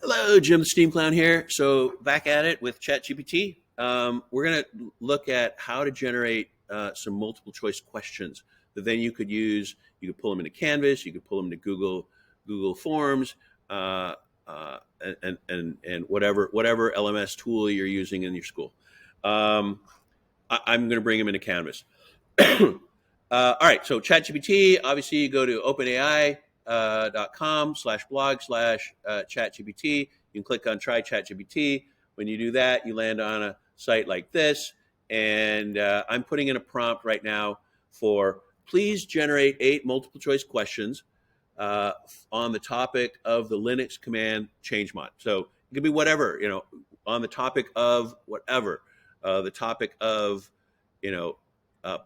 Hello, Jim the Steam Clown here. So back at it with ChatGPT. We're going to look at how to generate some multiple choice questions that then you could use. You could pull them into Canvas. You could pull them into Google Forms, and whatever LMS tool you're using in your school. I'm going to bring them into Canvas. All right, so ChatGPT, obviously you go to openai.com/blog/ChatGPT. You can click on try ChatGPT. When you do that, you land on a site like this. And I'm putting in a prompt right now for please generate 8 multiple choice questions on the topic of the Linux command change mod. So it could be whatever, on the topic of whatever, the topic of,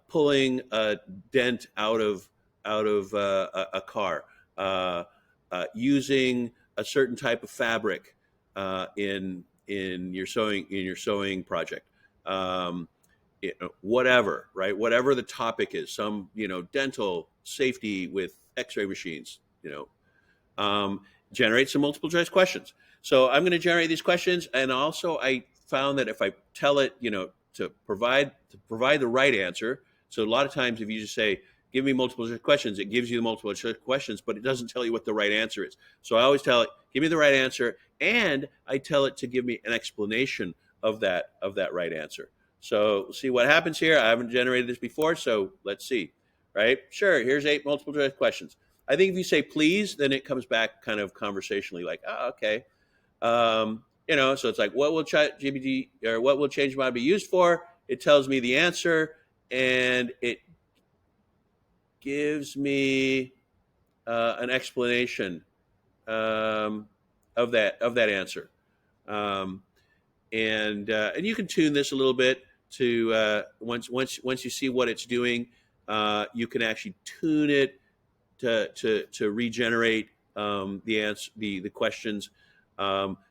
pulling a dent out of a car, using a certain type of fabric in your sewing project, whatever, right? Whatever the topic is, some dental safety with X-ray machines, generate some multiple choice questions. So I'm going to generate these questions, and also I found that if I tell it, to provide the right answer. So a lot of times, if you just say, "Give me multiple choice questions," it gives you the multiple choice questions, but it doesn't tell you what the right answer is. So I always tell it, "Give me the right answer," and I tell it to give me an explanation of that right answer. So we'll see what happens here. I haven't generated this before, so let's see. Right? Sure. Here's 8 multiple choice questions. I think if you say please, then it comes back kind of conversationally, like, "Oh, okay." So it's like, what will ChatGPT or what will change mod be used for? It tells me the answer, and it gives me an explanation of that answer. And you can tune this a little bit to once you see what it's doing, you can actually tune it to regenerate the questions.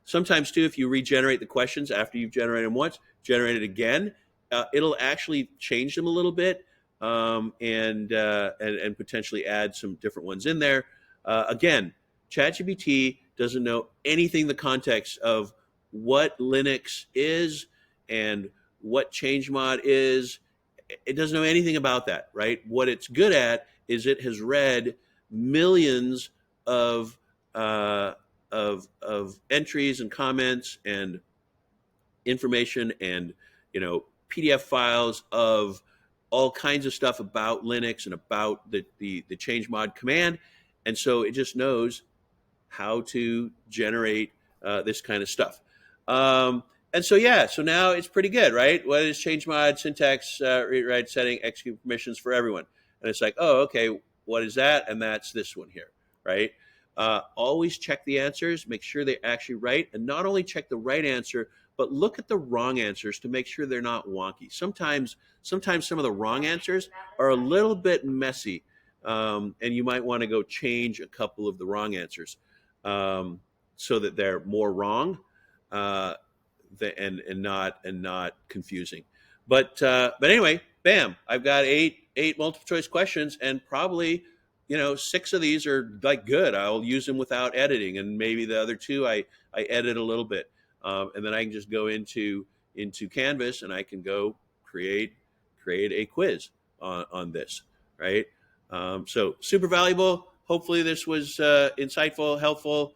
Sometimes too, if you regenerate the questions after you've generated them once, generate it again, it'll actually change them a little bit, and potentially add some different ones in there. Again, ChatGPT doesn't know anything the context of what Linux is and what change mod is. It doesn't know anything about that, right? What it's good at is it has read millions of entries and comments and information and PDF files of all kinds of stuff about Linux and about the change mod command, and so it just knows how to generate this kind of stuff. And so now it's pretty good, right? What is change mod syntax, read write setting execute permissions for everyone? And it's like, oh, okay, what is that? And that's this one here, right? Always check the answers, make sure they're actually right, and not only check the right answer, but look at the wrong answers to make sure they're not wonky. Sometimes some of the wrong answers are a little bit messy, and you might want to go change a couple of the wrong answers so that they're more wrong and not confusing. But anyway, bam! I've got eight multiple choice questions, and probably 6 of these are like good. I'll use them without editing, and maybe the other 2 I edit a little bit, and then I can just go into Canvas and I can go create a quiz on this, right? So super valuable. Hopefully this was insightful, helpful.